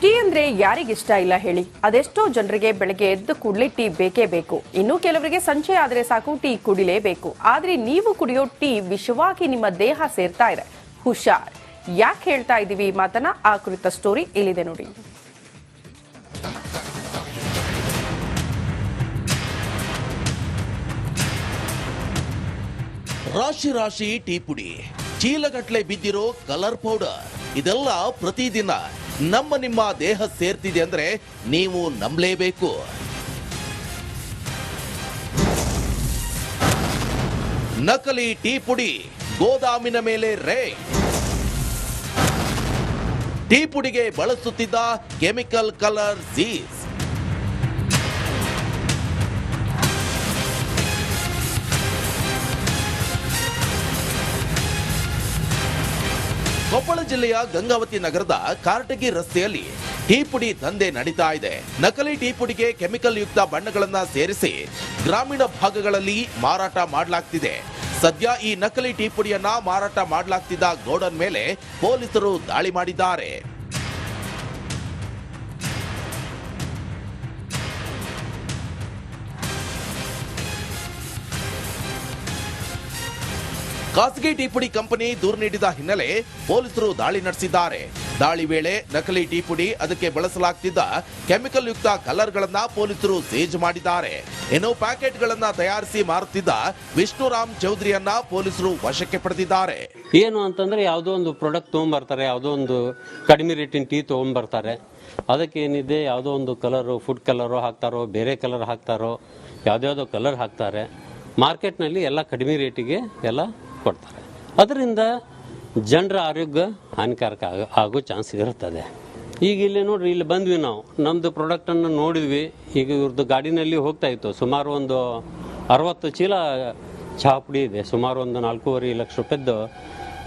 Tea ಅಂದ್ರೆ ಯಾರಿಗಿಷ್ಟ ಇಲ್ಲ ಹೇಳಿ. ಅದೆಷ್ಟೋ ಜನರಿಗೆ ಬೆಳಗ್ಗೆ ಎದ್ದು ಕೂಡಲೇ ಟೀ ಬೇಕೇ ಬೇಕು. ಇನ್ನು ಕೆಲವರಿಗೆ ಸಂಜೆ ಆದ್ರೆ ಸಾಕು ಟೀ ಕುಡಿಲೇಬೇಕು. ಆದ್ರೆ ನೀವು ಕುಡಿಯೋ ಟೀ ವಿಷವಾಗಿ ನಿಮ್ಮ ದೇಹ ಸೇರ್ತಾ ಇದೆ. ಹುಷಾರ್. ಯಾಕೆ ಹೇಳ್ತಾ ಇದೀವಿ ಈ ಮಾತನ್ನ? ಆ ಕುರಿತ ಸ್ಟೋರಿ ಇಲ್ಲಿದೆ ನೋಡಿ. ರಾಶಿ ರಾಶಿ ಟೀ ಪುಡಿ, ಚೀಲಗಟ್ಲೆ ಬಿದ್ದಿರೋ ಕಲರ್ ಪೌಡರ್, ಇದೆಲ್ಲ ಪ್ರತಿದಿನ ನಿಮ್ಮ ದೇಹ ಸೇರ್ತಿದೆ ಅಂದ್ರೆ ನೀವು ನಂಬಲೇಬೇಕು. ನಕಲಿ ಟೀ ಪುಡಿ, ಗೋದಾಮಿನ ಮೇಲೆ ರೇಡ್. ಟೀ ಪುಡಿಗೆ ಬಳಸುತ್ತಿದ್ದ ಕೆಮಿಕಲ್ ಕಲರ್ ಝೀಸ್. ಕೊಪ್ಪಳ ಜಿಲ್ಲೆಯ ಗಂಗಾವತಿ ನಗರದ ಕಾರಟಗಿ ರಸ್ತೆಯಲ್ಲಿ ಟೀ ಪುಡಿ ದಂಧೆ ನಡೀತಾ ಇದೆ. ನಕಲಿ ಟೀ ಪುಡಿಗೆ ಕೆಮಿಕಲ್ ಯುಕ್ತ ಬಣ್ಣಗಳನ್ನ ಸೇರಿಸಿ ಗ್ರಾಮೀಣ ಭಾಗಗಳಲ್ಲಿ ಮಾರಾಟ ಮಾಡಲಾಗ್ತಿದೆ. ಸದ್ಯ ಈ ನಕಲಿ ಟೀ ಪುಡಿಯನ್ನ ಮಾರಾಟ ಮಾಡಲಾಗ್ತಿದ್ದ ಗೋಡನ್ ಮೇಲೆ ಪೊಲೀಸರು ದಾಳಿ ಮಾಡಿದ್ದಾರೆ. ಖಾಸಗಿ ಟೀ ಪುಡಿ ಕಂಪನಿ ದೂರು ನೀಡಿದ ಹಿನ್ನೆಲೆ ಪೊಲೀಸರು ದಾಳಿ ನಡೆಸಿದ್ದಾರೆ. ದಾಳಿ ವೇಳೆ ನಕಲಿ ಟೀ ಪುಡಿ, ಅದಕ್ಕೆ ಬಳಸಲಾಗ್ತಿದ್ದ ಕೆಮಿಕಲ್ ಯುಕ್ತ ಕಲರ್ಗಳನ್ನ ಪೊಲೀಸರು ಸೀಜ್ ಮಾಡಿದ್ದಾರೆ. ಇನ್ನು ಪ್ಯಾಕೆಟ್ಗಳನ್ನ ತಯಾರಿಸಿ ಮಾರುತ್ತಿದ್ದ ವಿಷ್ಣುರಾಮ್ ಚೌಧರಿಯನ್ನ ಪೊಲೀಸರು ವಶಕ್ಕೆ ಪಡೆದಿದ್ದಾರೆ. ಏನು ಅಂತಂದ್ರೆ ಯಾವುದೋ ಒಂದು ಪ್ರಾಡಕ್ಟ್ ತಗೊಂಡ್ಬರ್ತಾರೆ, ಯಾವುದೋ ಒಂದು ಕಡಿಮೆ ರೇಟಿನ ಟೀ ತಗೊಂಡ್ಬರ್ತಾರೆ. ಅದಕ್ಕೆ ಏನಿದೆ, ಯಾವುದೋ ಒಂದು ಕಲರು, ಫುಡ್ ಕಲರು ಹಾಕ್ತಾರೋ, ಬೇರೆ ಕಲರ್ ಹಾಕ್ತಾರೋ, ಯಾವುದ್ಯಾವುದೋ ಕಲರ್ ಹಾಕ್ತಾರೆ. ಮಾರ್ಕೆಟ್ನಲ್ಲಿ ಎಲ್ಲ ಕಡಿಮೆ ರೇಟಿಗೆ ಎಲ್ಲ ಕೊಡ್ತಾರೆ. ಅದರಿಂದ ಜನರ ಆರೋಗ್ಯ ಹಾನಿಕಾರಕ ಆಗೋ ಚಾನ್ಸ್ ಇರುತ್ತದೆ. ಈಗ ಇಲ್ಲಿ ನೋಡ್ರಿ, ಇಲ್ಲಿ ಬಂದ್ವಿ ನಾವು, ನಮ್ಮದು ಪ್ರಾಡಕ್ಟನ್ನು ನೋಡಿದ್ವಿ. ಈಗ ಇವ್ರದ್ದು ಗಾಡಿನಲ್ಲಿ ಹೋಗ್ತಾ ಇತ್ತು. ಸುಮಾರು ಒಂದು 60 ಚೀಲ ಚಹಾ ಪುಡಿ ಇದೆ. ಸುಮಾರು ಒಂದು 4.5 ಲಕ್ಷ ರೂಪಾಯಿದ್ದು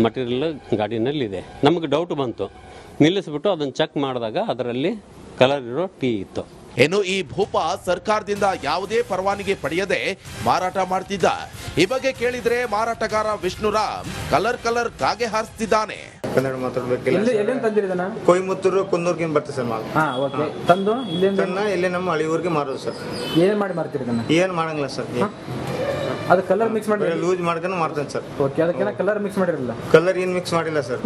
ಮಟೀರಿಯಲ್ ಗಾಡಿನಲ್ಲಿದೆ. ನಮಗೆ ಡೌಟ್ ಬಂತು, ನಿಲ್ಲಿಸ್ಬಿಟ್ಟು ಅದನ್ನು ಚೆಕ್ ಮಾಡಿದಾಗ ಅದರಲ್ಲಿ ಕಲರ್ ಇರೋ ಟೀ ಇತ್ತು. ಇನ್ನು ಈ ಭೂಪ ಸರ್ಕಾರದಿಂದ ಯಾವುದೇ ಪರವಾನಗಿ ಪಡೆಯದೆ ಮಾರಾಟ ಮಾಡ್ತಿದ್ದ. ಈ ಬಗ್ಗೆ ಕೇಳಿದ್ರೆ ಮಾರಾಟಗಾರ ವಿಷ್ಣುರಾಮ್ ಕಲರ್ ಕಾಗೆ ಹಾರಿಸ್ತಿದ್ದಾನೆ. ಕನ್ನಡ ಮಾತಾಡ್ಬೇಕಿಲ್ಲ. ಕೊಯಮತ್ತೂರು ಕುನ್ನೂರ್ಗೆ ಬರ್ತದೆ ಸರ್ ಮಾಲ್. ತಂದು ಇಲ್ಲಿ ನಮ್ಮ ಹಳಿಯೂರ್ಗೆ ಮಾರೋದು ಸರ್. ಏನ್ ಮಾಡಿ ಮಾರ್ತೀರಿ? ಏನ್ ಮಾಡಂಗಿಲ್ಲ ಸರ್. ಅದು ಕಲರ್ ಮಿಕ್ಸ್ ಮಾಡಿ ಲೂಸ್ ಮಾಡ್ಕೊಂಡು ಮಾಡ್ತೇನೆ ಸರ್. ಓಕೆ, ಅದಕ್ಕೆಲ್ಲ ಕಲರ್ ಮಿಕ್ಸ್ ಮಾಡಿರಲ್ಲ? ಕಲರ್ ಏನ್ ಮಿಕ್ಸ್ ಮಾಡಿಲ್ಲ ಸರ್.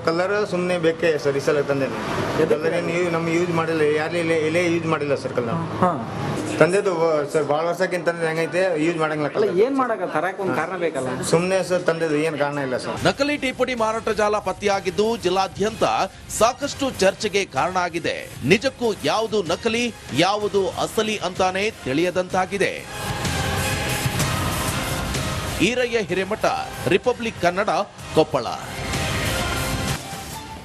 ಕಲರ್ ಸುಮ್ಮನೆ ಬೇಕೇ ಸರ್. ಈ ಸಲ ತಂದೆ ಕಲರ್ ಏನು ನಮ್ಗೆ ಯೂಸ್ ಮಾಡಿಲ್ಲ, ಯಾರು ಎಲೆ ಯೂಸ್ ಮಾಡಿಲ್ಲ ಸರ್. ಕಲರ್ ತಂದೆದು ಸರ್ ಭಾಳ ವರ್ಷಕ್ಕಿಂತ ಹೆಂಗೈತೆ ಯೂಸ್ ಮಾಡಂಗಿಲ್ಲ. ಏನ್ ಮಾಡಕ ತರಕ ಒಂದು ಕಾರಣ ಬೇಕಲ್ಲ. ಸುಮ್ಮನೆ ಸರ್ ತಂದೆದು ಏನ್ ಕಾರಣ ಇಲ್ಲ ಸರ್. ನಕಲಿ ಟೀ ಪುಡಿ ಮಾರಾಟ ಜಾಲ ಪತ್ತೆಯಾಗಿದ್ದು ಜಿಲ್ಲಾದ್ಯಂತ ಸಾಕಷ್ಟು ಚರ್ಚೆಗೆ ಕಾರಣ ಆಗಿದೆ. ನಿಜಕ್ಕೂ ಯಾವುದು ನಕಲಿ, ಯಾವುದು ಅಸಲಿ ಅಂತಾನೆ ತಿಳಿಯದಂತಾಗಿದೆ. ಈರಯ್ಯ ಹಿರೇಮಠ, ರಿಪಬ್ಲಿಕ್ ಕನ್ನಡ, ಕೊಪ್ಪಳ.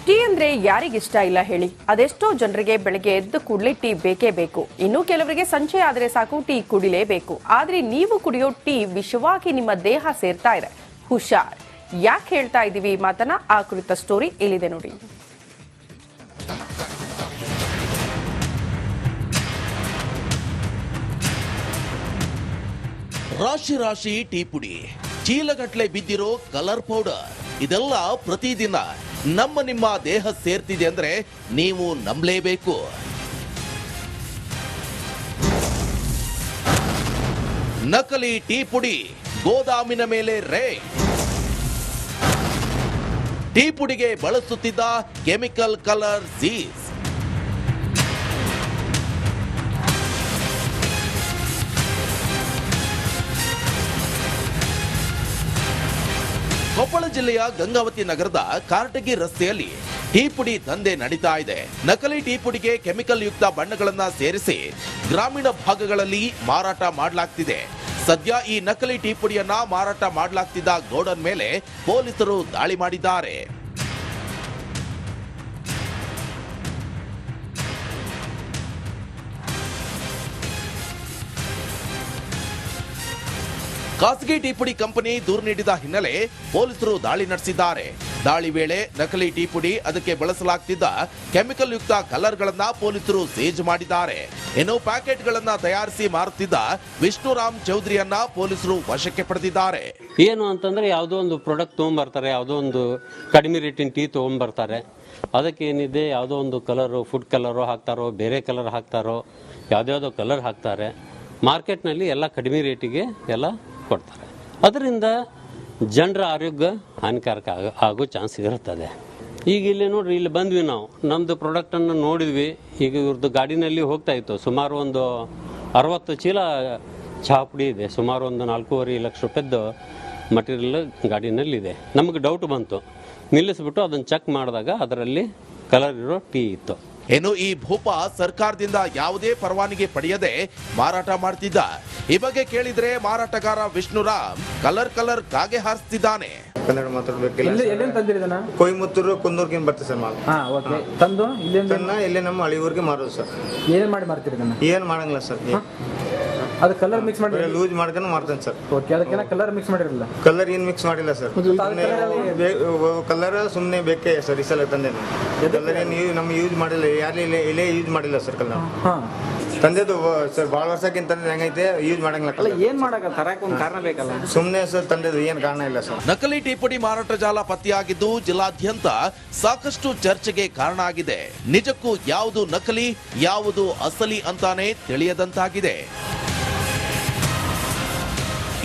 ಟೀ ಅಂದ್ರೆ ಯಾರಿಗಿಷ್ಟ ಇಲ್ಲ ಹೇಳಿ. ಅದೆಷ್ಟೋ ಜನರಿಗೆ ಬೆಳಗ್ಗೆ ಎದ್ದು ಕೂಡಲೇ ಟೀ ಬೇಕೇ ಬೇಕು. ಇನ್ನು ಕೆಲವರಿಗೆ ಸಂಜೆ ಆದ್ರೆ ಸಾಕು ಟೀ ಕುಡಿಲೇಬೇಕು. ಆದ್ರೆ ನೀವು ಕುಡಿಯೋ ಟೀ ವಿಷವಾಗಿ ನಿಮ್ಮ ದೇಹ ಸೇರ್ತಾ ಇದೆ. ಹುಷಾರ್. ಯಾಕೆ ಹೇಳ್ತಾ ಇದೀವಿ ಈ ಮಾತನ್ನ? ಆ ಕುರಿತ ಸ್ಟೋರಿ ಇಲ್ಲಿದೆ ನೋಡಿ. ರಾಶಿ ರಾಶಿ ಟೀ ಪುಡಿ, ಚೀಲಗಟ್ಲೆ ಬಿದ್ದಿರೋ ಕಲರ್ ಪೌಡರ್, ಇದೆಲ್ಲ ಪ್ರತಿದಿನ ನಿಮ್ಮ ದೇಹ ಸೇರ್ತಿದೆ ಅಂದ್ರೆ ನೀವು ನಂಬಲೇಬೇಕು. ನಕಲಿ ಟೀ ಪುಡಿ, ಗೋದಾಮಿನ ಮೇಲೆ ರೇಡ್. ಟೀ ಪುಡಿಗೆ ಬಳಸುತ್ತಿದ್ದ ಕೆಮಿಕಲ್ ಕಲರ್ ಝೀಸ್. ಕೊಪ್ಪಳ ಜಿಲ್ಲೆಯ ಗಂಗಾವತಿ ನಗರದ ಕಾರಟಗಿ ರಸ್ತೆಯಲ್ಲಿ ಟೀ ಪುಡಿ ದಂಧೆ ನಡೀತಾ ಇದೆ. ನಕಲಿ ಟೀ ಪುಡಿಗೆ ಕೆಮಿಕಲ್ ಯುಕ್ತ ಬಣ್ಣಗಳನ್ನ ಸೇರಿಸಿ ಗ್ರಾಮೀಣ ಭಾಗಗಳಲ್ಲಿ ಮಾರಾಟ ಮಾಡಲಾಗ್ತಿದೆ. ಸದ್ಯ ಈ ನಕಲಿ ಟೀ ಪುಡಿಯನ್ನ ಮಾರಾಟ ಮಾಡಲಾಗ್ತಿದ್ದ ಗೋಡನ್ ಮೇಲೆ ಪೊಲೀಸರು ದಾಳಿ ಮಾಡಿದ್ದಾರೆ. ಖಾಸಗಿ ಟೀ ಪುಡಿ ಕಂಪನಿ ದೂರು ನೀಡಿದ ಹಿನ್ನೆಲೆ ಪೊಲೀಸರು ದಾಳಿ ನಡೆಸಿದ್ದಾರೆ. ದಾಳಿ ವೇಳೆ ನಕಲಿ ಟೀ ಪುಡಿ ಅದಕ್ಕೆ ಬಳಸಲಾಗ್ತಿದ್ದ ಕೆಮಿಕಲ್ ಯುಕ್ತ ಕಲರ್ಗಳನ್ನ ಪೊಲೀಸರು ಸೀಜ್ ಮಾಡಿದ್ದಾರೆ. ಇನ್ನು ಪ್ಯಾಕೆಟ್ಗಳನ್ನ ತಯಾರಿಸಿ ಮಾರುತ್ತಿದ್ದ ವಿಷ್ಣುರಾಮ್ ಚೌಧರಿಯನ್ನ ಪೊಲೀಸರು ವಶಕ್ಕೆ ಪಡೆದಿದ್ದಾರೆ. ಏನು ಅಂತಂದ್ರೆ ಯಾವುದೋ ಒಂದು ಪ್ರಾಡಕ್ಟ್ ತೊಗೊಂಬರ್ತಾರೆ, ಯಾವುದೋ ಒಂದು ಕಡಿಮೆ ರೇಟಿನ ಟೀ ತೊಗೊಂಬರ್ತಾರೆ. ಅದಕ್ಕೆ ಏನಿದೆ ಯಾವುದೋ ಒಂದು ಕಲರು ಫುಡ್ ಕಲರು ಹಾಕ್ತಾರೋ, ಬೇರೆ ಕಲರ್ ಹಾಕ್ತಾರೋ, ಯಾವುದ್ಯಾವುದೋ ಕಲರ್ ಹಾಕ್ತಾರೆ. ಮಾರ್ಕೆಟ್ನಲ್ಲಿ ಎಲ್ಲ ಕಡಿಮೆ ರೇಟಿಗೆ ಎಲ್ಲ ಕೊಡ್ತಾರೆ. ಅದರಿಂದ ಜನರ ಆರೋಗ್ಯ ಹಾನಿಕಾರಕ ಆಗೋ ಚಾನ್ಸ್ ಇರುತ್ತದೆ. ಈಗ ಇಲ್ಲಿ ನೋಡ್ರಿ, ಇಲ್ಲಿ ಬಂದ್ವಿ ನಾವು, ನಮ್ಮದು ಪ್ರಾಡಕ್ಟನ್ನು ನೋಡಿದ್ವಿ. ಈಗ ಇವ್ರದ್ದು ಗಾಡಿನಲ್ಲಿ ಹೋಗ್ತಾ ಇತ್ತು. ಸುಮಾರು ಒಂದು 60 ಚೀಲ ಚಹಾ ಪುಡಿ ಇದೆ. ಸುಮಾರು ಒಂದು 4.5 ಲಕ್ಷ ರೂಪಾಯಿದ್ದು ಮಟೀರಿಯಲ್ ಗಾಡಿನಲ್ಲಿದೆ. ನಮಗೆ ಡೌಟ್ ಬಂತು, ನಿಲ್ಲಿಸ್ಬಿಟ್ಟು ಅದನ್ನು ಚೆಕ್ ಮಾಡಿದಾಗ ಅದರಲ್ಲಿ ಕಲರ್ ಇರೋ ಟೀ ಇತ್ತು. ಇನ್ನು ಈ ಭೂಪ ಸರ್ಕಾರದಿಂದ ಯಾವುದೇ ಪರವಾನಗಿ ಪಡೆಯದೆ ಮಾರಾಟ ಮಾಡ್ತಿದ್ದ. ಈ ಬಗ್ಗೆ ಕೇಳಿದ್ರೆ ಮಾರಾಟಗಾರ ವಿಷ್ಣುರಾಮ್ ಕಲರ್ ಕಾಗೆ ಹಾರಿಸ್ತಿದ್ದಾನೆ. ಕನ್ನಡ ಮಾತಾಡ್ಬೇಕಿಲ್ಲ. ಎಲ್ಲಿಂದ ತಂದಿರಿದನ? ಕೊಯಮತ್ತೂರು ಕುಂದೂರ್ಗಿಂದ ಬರ್ತದೆ ಸರ್ ಮಾಲ್. ಹಾ, ಓಕೆ. ತಂದು ಇಲ್ಲೇ ನಮ್ಮ ಹಳಿಯೂರಿಗೆ ಮಾರೋದು ಸರ್. ಏನ್ ಮಾಡಿ ಮಾರ್ತೀರಿ ಇದನ್ನ? ಏನ್ ಮಾಡಂಗಿಲ್ಲ ಸರ್. ಅದು ಕಲರ್ ಮಿಕ್ಸ್ ಮಾಡಿ ಲೂಸ್ ಮಾಡ್ಕೊಂಡು ಮಾರ್ತೇನೆ ಸರ್. ಓಕೆ. ಅದಕ್ಕೆಲ್ಲ ಕಲರ್ ಮಿಕ್ಸ್ ಮಾಡಿರಲ್ಲ? ಕಲರ್ ಏನ್ ಮಿಕ್ಸ್ ಮಾಡಿಲ್ಲ ಸರ್. ಕಲರ್ ಸುಮ್ಮನೆ ಬೇಕೇ ಸರ್. ಈ ಸಲ ತಂದೆ ಕಲರ್ ಏನು ನಮ್ಗೆ ಯೂಸ್ ಮಾಡಿಲ್ಲ, ಯಾರು ಇಲ್ಲೇ ಯೂಸ್ ಮಾಡಿಲ್ಲ ಸರ್. ಕಲರ್ ತಂದೆದು ಸರ್ ಭಾಳ ವರ್ಷಕ್ಕಿಂತ ಹೆಂಗೈತೆ ಯೂಸ್ ಮಾಡಂಗಿಲ್ಲ. ಏನ್ ಮಾಡಕ ತರಕ ಒಂದು ಕಾರಣ ಬೇಕಲ್ಲ? ಸುಮ್ಮನೆ ಸರ್ ತಂದೆದು ಏನ್ ಕಾರಣ ಇಲ್ಲ ಸರ್. ನಕಲಿ ಟೀ ಪುಡಿ ಮಾರಾಟ ಜಾಲ ಪತ್ತೆಯಾಗಿದ್ದು ಜಿಲ್ಲಾದ್ಯಂತ ಸಾಕಷ್ಟು ಚರ್ಚೆಗೆ ಕಾರಣ ಆಗಿದೆ. ನಿಜಕ್ಕೂ ಯಾವುದು ನಕಲಿ ಯಾವುದು ಅಸಲಿ ಅಂತಾನೆ ತಿಳಿಯದಂತಾಗಿದೆ.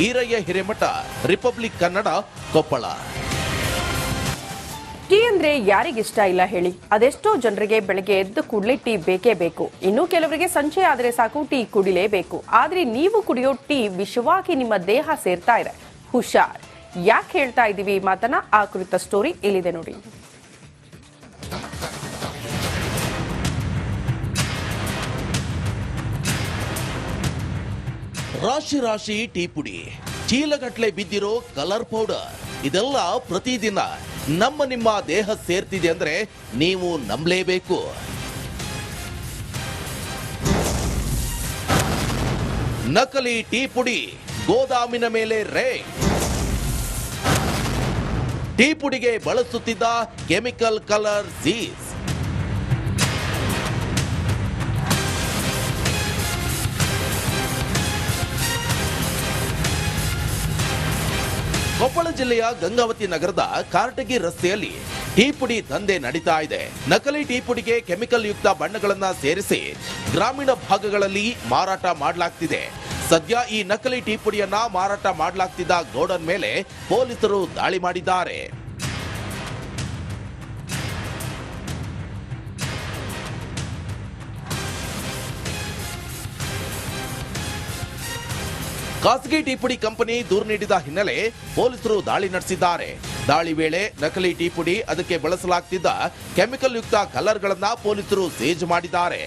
ಈರಯ್ಯ ಹಿರೇಮಠ, ರಿಪಬ್ಲಿಕ್ ಕನ್ನಡ, ಕೊಪ್ಪಳ. ಟೀ ಅಂದ್ರೆ ಯಾರಿಗಿಷ್ಟ ಇಲ್ಲ ಹೇಳಿ? ಅದೆಷ್ಟೋ ಜನರಿಗೆ ಬೆಳಗ್ಗೆ ಎದ್ದು ಕೂಡಲೇ ಟೀ ಬೇಕೇ ಬೇಕು. ಇನ್ನು ಕೆಲವರಿಗೆ ಸಂಜೆ ಆದರೆ ಸಾಕು ಟೀ ಕುಡಿಲೇಬೇಕು. ಆದ್ರೆ ನೀವು ಕುಡಿಯೋ ಟೀ ವಿಷವಾಗಿ ನಿಮ್ಮ ದೇಹ ಸೇರ್ತಾ ಇದೆ. ಹುಷಾರ್. ಯಾಕೆ ಹೇಳ್ತಾ ಇದ್ದೀವಿ ಈ ಮಾತನ್ನ? ಆ ಕುರಿತ ಸ್ಟೋರಿ ಇಲ್ಲಿದೆ ನೋಡಿ. ರಾಶಿ ರಾಶಿ ಟೀ ಪುಡಿ, ಚೀಲಗಟ್ಲೆ ಬಿದ್ದಿರೋ ಕಲರ್ ಪೌಡರ್, ಇದೆಲ್ಲ ಪ್ರತಿದಿನ ನಿಮ್ಮ ದೇಹ ಸೇರ್ತಿದೆ ಅಂದ್ರೆ ನೀವು ನಂಬಲೇಬೇಕು. ನಕಲಿ ಟೀ ಪುಡಿ, ಗೋದಾಮಿನ ಮೇಲೆ ರೇಡ್. ಟೀ ಪುಡಿಗೆ ಬಳಸುತ್ತಿದ್ದ ಕೆಮಿಕಲ್ ಕಲರ್ ಸೀಸ್. ಕೊಪ್ಪಳ ಜಿಲ್ಲೆಯ ಗಂಗಾವತಿ ನಗರದ ಕಾರಟಗಿ ರಸ್ತೆಯಲ್ಲಿ ಟೀ ಪುಡಿ ದಂಧೆ ನಡೀತಾ ಇದೆ. ನಕಲಿ ಟೀ ಪುಡಿಗೆ ಕೆಮಿಕಲ್ ಯುಕ್ತ ಬಣ್ಣಗಳನ್ನ ಸೇರಿಸಿ ಗ್ರಾಮೀಣ ಭಾಗಗಳಲ್ಲಿ ಮಾರಾಟ ಮಾಡಲಾಗ್ತಿದೆ. ಸದ್ಯ ಈ ನಕಲಿ ಟೀ ಪುಡಿಯನ್ನ ಮಾರಾಟ ಮಾಡಲಾಗ್ತಿದ್ದ ಗೋಡನ್ ಮೇಲೆ ಪೊಲೀಸರು ದಾಳಿ ಮಾಡಿದ್ದಾರೆ. ಖಾಸಗಿ ಟೀ ಪುಡಿ ಕಂಪನಿ ದೂರು ನೀಡಿದ ಹಿನ್ನೆಲೆ ಪೊಲೀಸರು ದಾಳಿ ನಡೆಸಿದ್ದಾರೆ. ದಾಳಿ ವೇಳೆ ನಕಲಿ ಟೀ ಪುಡಿ ಅದಕ್ಕೆ ಬಳಸಲಾಗ್ತಿದ್ದ ಕೆಮಿಕಲ್ ಯುಕ್ತ ಕಲರ್ಗಳನ್ನ ಪೊಲೀಸರು ಸೀಜ್ ಮಾಡಿದ್ದಾರೆ.